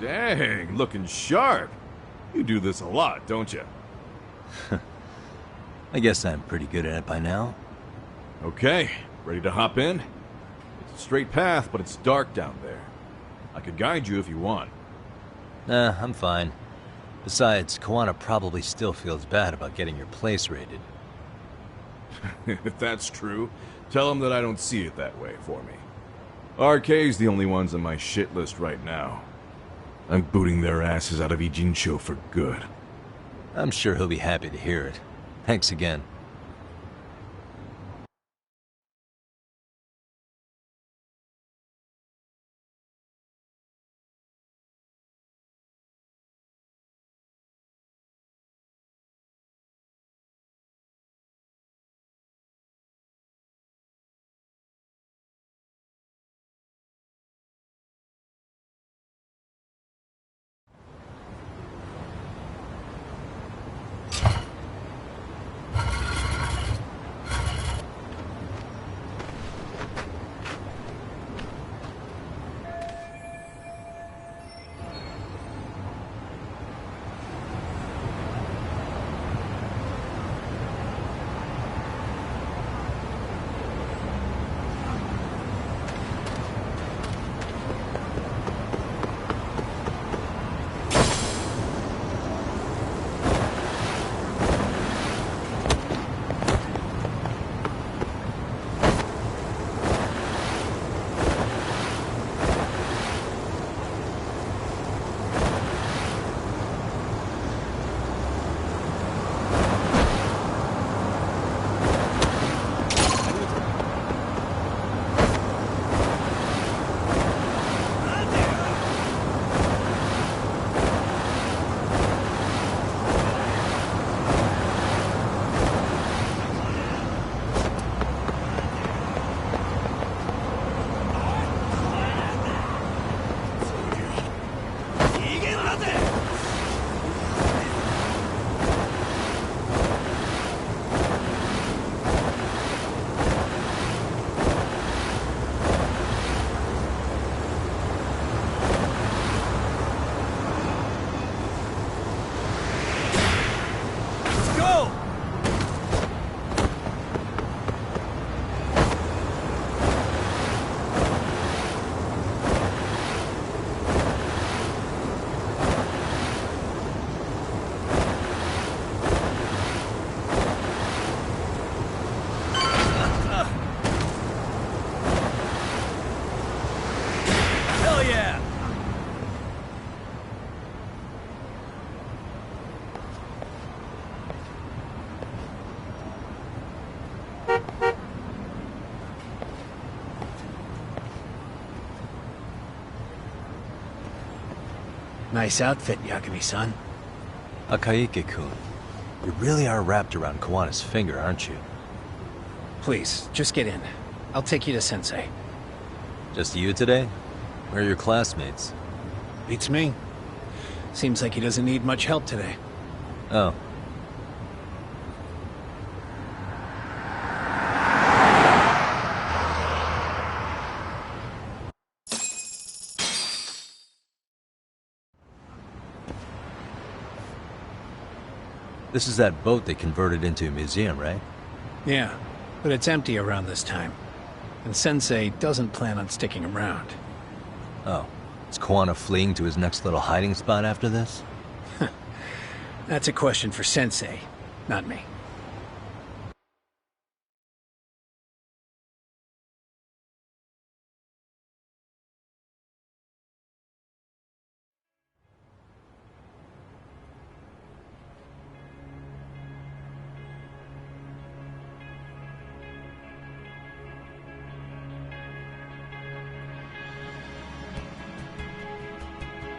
Dang, looking sharp. You do this a lot, don't you? I guess I'm pretty good at it by now. Okay, ready to hop in? It's a straight path, but it's dark down there. I could guide you if you want. Nah, I'm fine. Besides, Koana probably still feels bad about getting your place raided. If that's true, tell him that I don't see it that way for me. RK's the only ones on my shit list right now. I'm booting their asses out of Ijincho for good. I'm sure he'll be happy to hear it. Thanks again. Nice outfit, Yagami-san. Akaike-kun, you really are wrapped around Kawana's finger, aren't you? Please, just get in. I'll take you to Sensei. Just you today? Where are your classmates? Beats me. Seems like he doesn't need much help today. Oh. This is that boat they converted into a museum, right? Yeah, but it's empty around this time. And Sensei doesn't plan on sticking around. Oh. Is Kawana fleeing to his next little hiding spot after this? That's a question for Sensei, not me.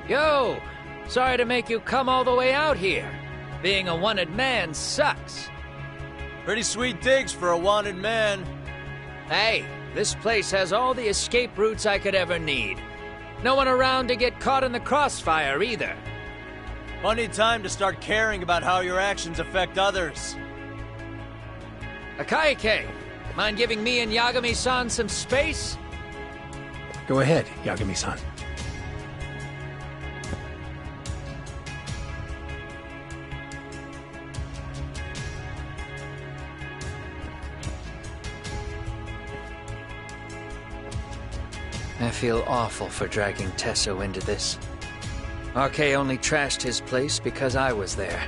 Yo! Sorry to make you come all the way out here. Being a wanted man sucks. Pretty sweet digs for a wanted man. Hey, this place has all the escape routes I could ever need. No one around to get caught in the crossfire either. Funny time to start caring about how your actions affect others. Akaike, mind giving me and Yagami-san some space? Go ahead, Yagami-san. I feel awful for dragging Tesso into this. RK only trashed his place because I was there.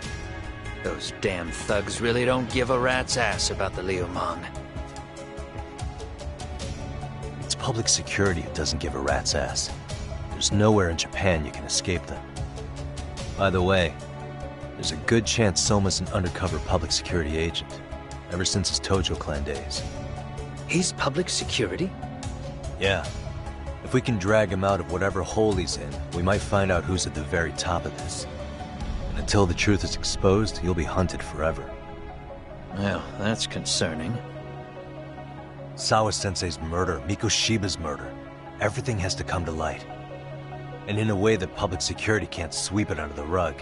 Those damn thugs really don't give a rat's ass about the Liumang. It's public security who doesn't give a rat's ass. There's nowhere in Japan you can escape them. By the way, there's a good chance Soma's an undercover public security agent, ever since his Tojo clan days. He's public security? Yeah. If we can drag him out of whatever hole he's in, we might find out who's at the very top of this. And until the truth is exposed, he'll be hunted forever. Well, that's concerning. Sawa-sensei's murder, Mikoshiba's murder, everything has to come to light. And in a way that public security can't sweep it under the rug.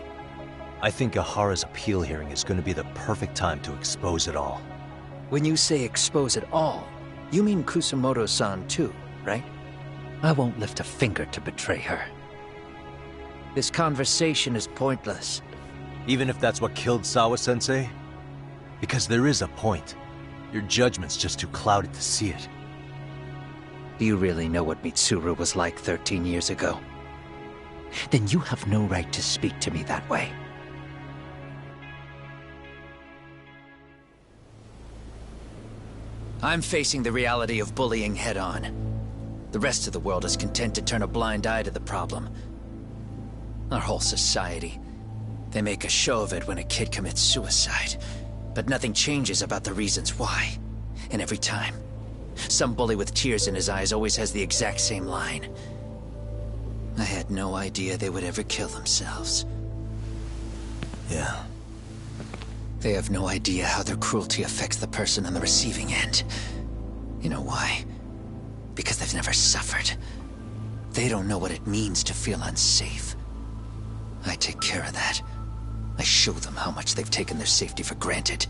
I think Ahara's appeal hearing is going to be the perfect time to expose it all. When you say expose it all, you mean Kusumoto-san too, right? I won't lift a finger to betray her. This conversation is pointless. Even if that's what killed Sawa-sensei? Because there is a point. Your judgment's just too clouded to see it. Do you really know what Mitsuru was like 13 years ago? Then you have no right to speak to me that way. I'm facing the reality of bullying head-on. The rest of the world is content to turn a blind eye to the problem. Our whole society. They make a show of it when a kid commits suicide. But nothing changes about the reasons why. And every time, some bully with tears in his eyes always has the exact same line. I had no idea they would ever kill themselves. Yeah. They have no idea how their cruelty affects the person on the receiving end. You know why? Because they've never suffered. They don't know what it means to feel unsafe. I take care of that. I show them how much they've taken their safety for granted.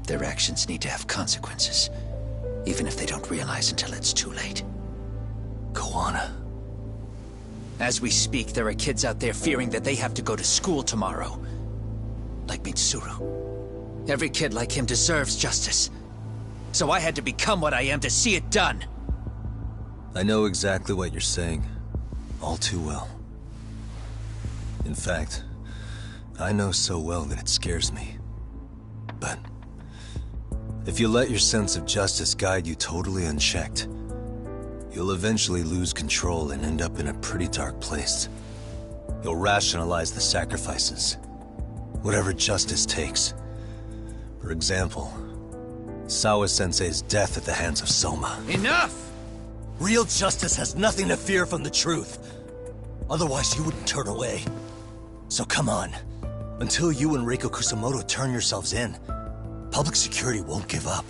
Their actions need to have consequences, even if they don't realize until it's too late. Kawana. As we speak, there are kids out there fearing that they have to go to school tomorrow. Like Mitsuru. Every kid like him deserves justice. So I had to become what I am to see it done. I know exactly what you're saying. All too well. In fact, I know so well that it scares me. But if you let your sense of justice guide you totally unchecked, you'll eventually lose control and end up in a pretty dark place. You'll rationalize the sacrifices, whatever justice takes. For example, Sawa-sensei's death at the hands of Soma. Enough! Real justice has nothing to fear from the truth. Otherwise, you wouldn't turn away. So come on. Until you and Reiko Kusamoto turn yourselves in, public security won't give up.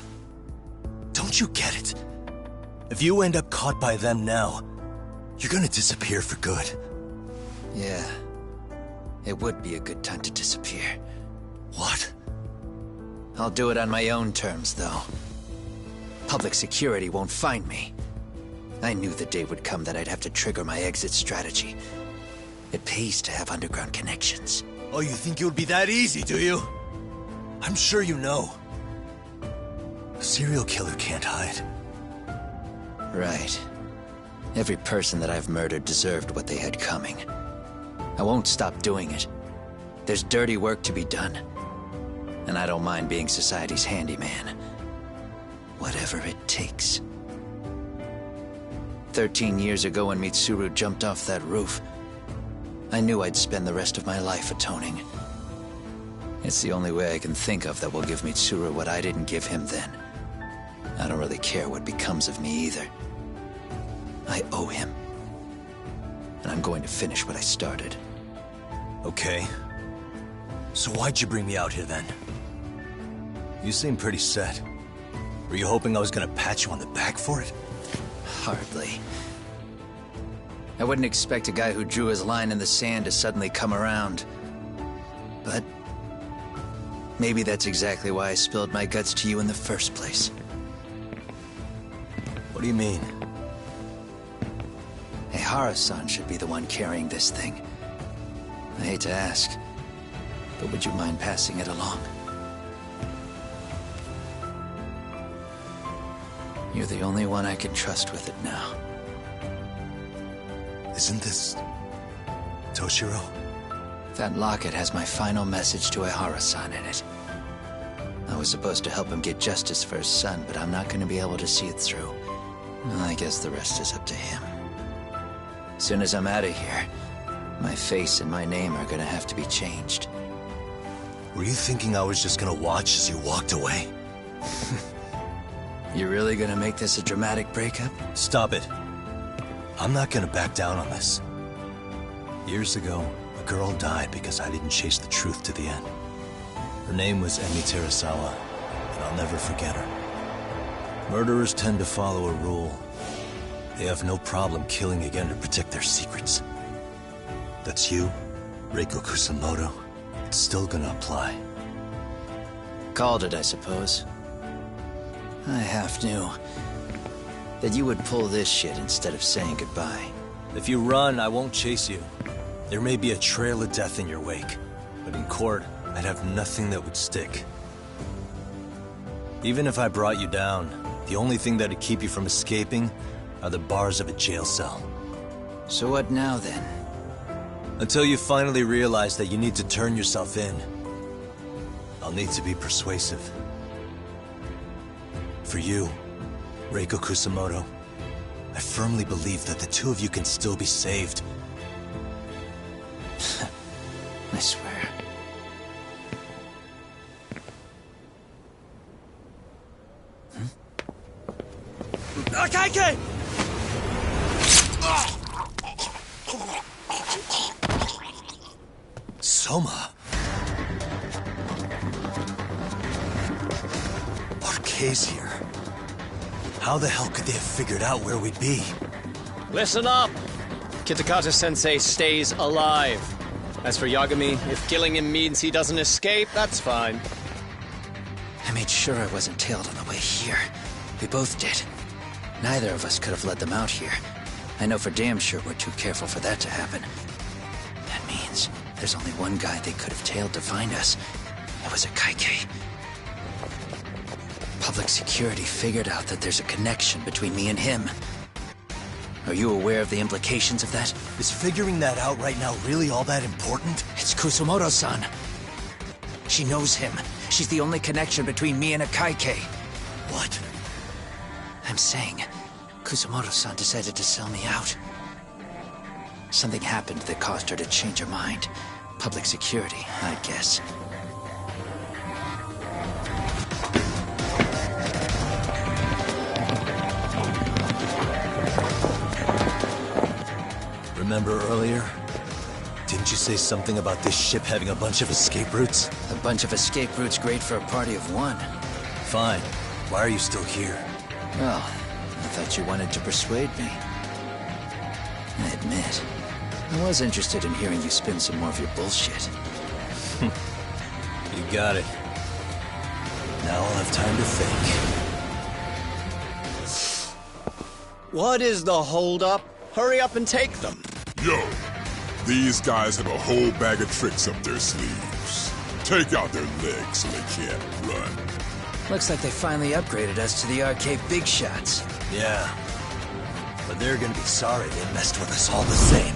Don't you get it? If you end up caught by them now, you're gonna disappear for good. Yeah. It would be a good time to disappear. What? I'll do it on my own terms, though. Public security won't find me. I knew the day would come that I'd have to trigger my exit strategy. It pays to have underground connections. Oh, you think it would be that easy, do you? I'm sure you know. A serial killer can't hide. Right. Every person that I've murdered deserved what they had coming. I won't stop doing it. There's dirty work to be done. And I don't mind being society's handyman. Whatever it takes. 13 years ago when Mitsuru jumped off that roof, I knew I'd spend the rest of my life atoning. It's the only way I can think of that will give Mitsuru what I didn't give him then. I don't really care what becomes of me either. I owe him. And I'm going to finish what I started. Okay. So why'd you bring me out here then? You seem pretty set. Were you hoping I was gonna pat you on the back for it? Hardly. I wouldn't expect a guy who drew his line in the sand to suddenly come around. But maybe that's exactly why I spilled my guts to you in the first place. What do you mean? Ehara-san should be the one carrying this thing. I hate to ask, but would you mind passing it along? You're the only one I can trust with it now. Isn't this Toshiro? That locket has my final message to Ehara-san in it. I was supposed to help him get justice for his son, but I'm not going to be able to see it through. I guess the rest is up to him. As soon as I'm out of here, my face and my name are going to have to be changed. Were you thinking I was just going to watch as you walked away? You really going to make this a dramatic breakup? Stop it. I'm not going to back down on this. Years ago, a girl died because I didn't chase the truth to the end. Her name was Emi Terasawa, and I'll never forget her. Murderers tend to follow a rule. They have no problem killing again to protect their secrets. That's you, Reiko Kusamoto. It's still gonna apply. Called it, I suppose. I half knew that you would pull this shit instead of saying goodbye. If you run, I won't chase you. There may be a trail of death in your wake, but in court, I'd have nothing that would stick. Even if I brought you down, the only thing that'd keep you from escaping are the bars of a jail cell. So what now, then? Until you finally realize that you need to turn yourself in, I'll need to be persuasive. For you, Reiko Kusamoto, I firmly believe that the two of you can still be saved. I swear. Akaike! Soma. Arke's here. How the hell could they have figured out where we'd be? Listen up! Kitakata-sensei stays alive. As for Yagami, if killing him means he doesn't escape, that's fine. I made sure I wasn't tailed on the way here. We both did. Neither of us could have led them out here. I know for damn sure we're too careful for that to happen. That means there's only one guy they could have tailed to find us. It was a Kaike. Public security figured out that there's a connection between me and him. Are you aware of the implications of that? Is figuring that out right now really all that important? It's Kusamoto-san. She knows him. She's the only connection between me and a Kaike. What? I'm saying, Kusamoto-san decided to sell me out. Something happened that caused her to change her mind. Public security, I guess. Remember earlier? Didn't you say something about this ship having a bunch of escape routes? A bunch of escape routes great for a party of one. Fine. Why are you still here? Well, I thought you wanted to persuade me. I admit, I was interested in hearing you spin some more of your bullshit. You got it. Now I'll have time to think. What is the holdup? Hurry up and take them. Yo, these guys have a whole bag of tricks up their sleeves. Take out their legs so they can't run. Looks like they finally upgraded us to the arcade big shots. Yeah. But they're gonna be sorry they messed with us all the same.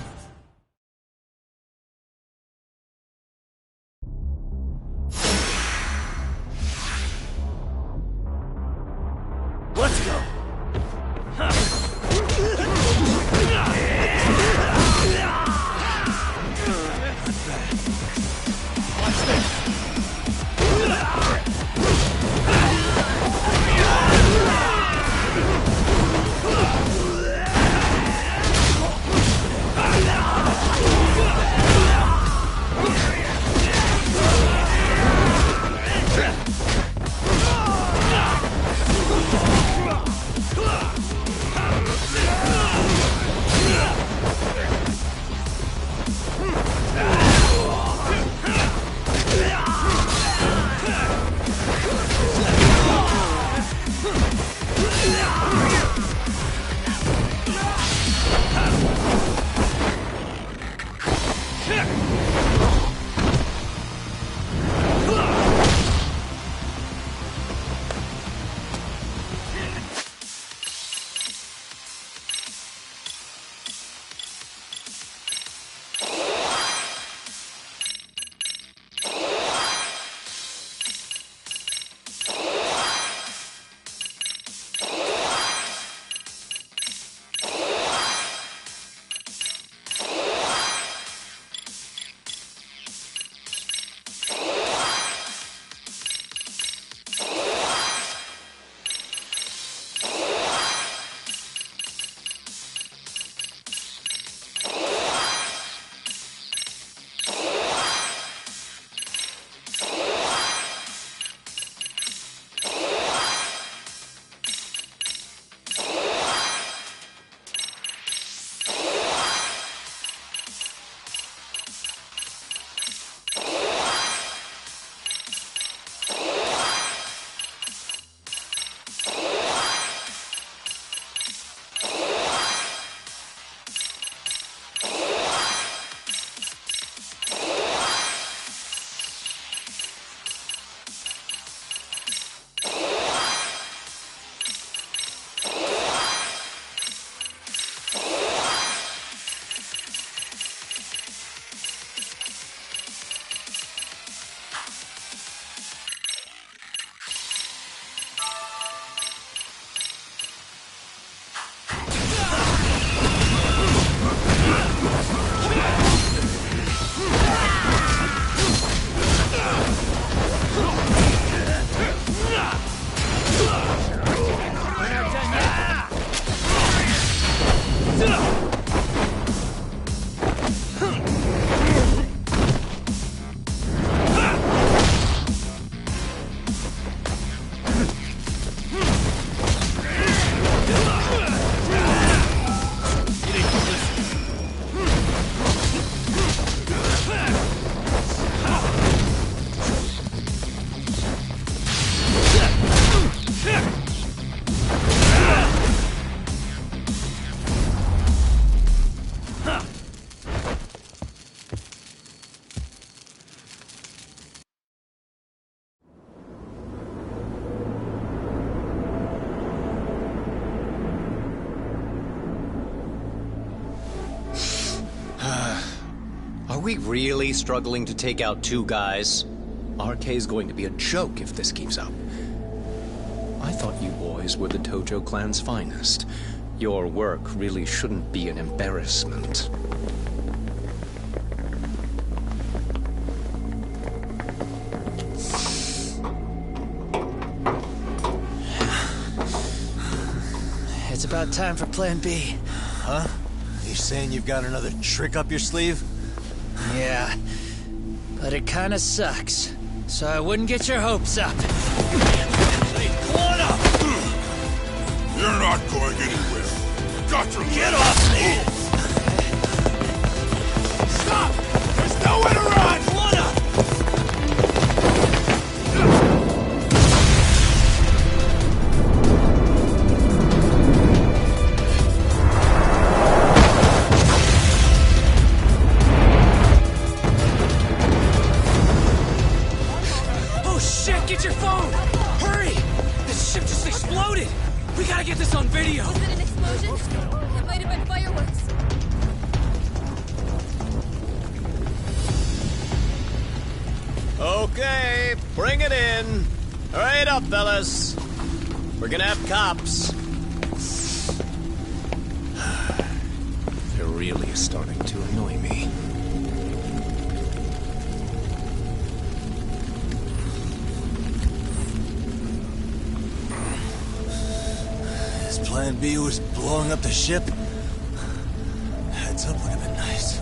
Let's go! Are we really struggling to take out two guys? RK's going to be a joke if this keeps up. I thought you boys were the Tojo clan's finest. Your work really shouldn't be an embarrassment. It's about time for Plan B. Huh? You saying you've got another trick up your sleeve? Yeah, but it kinda sucks. So I wouldn't get your hopes up. You're not going anywhere. Got your Get off me! Stop! There's nowhere to run! Oh shit, get your phone! Hurry! This ship just exploded! We gotta get this on video! Was it an explosion? It might have been fireworks. Okay, bring it in. Hurry it up, fellas. We're gonna have cops. They're really starting to annoy me. His plan B was blowing up the ship. Heads up would have been nice.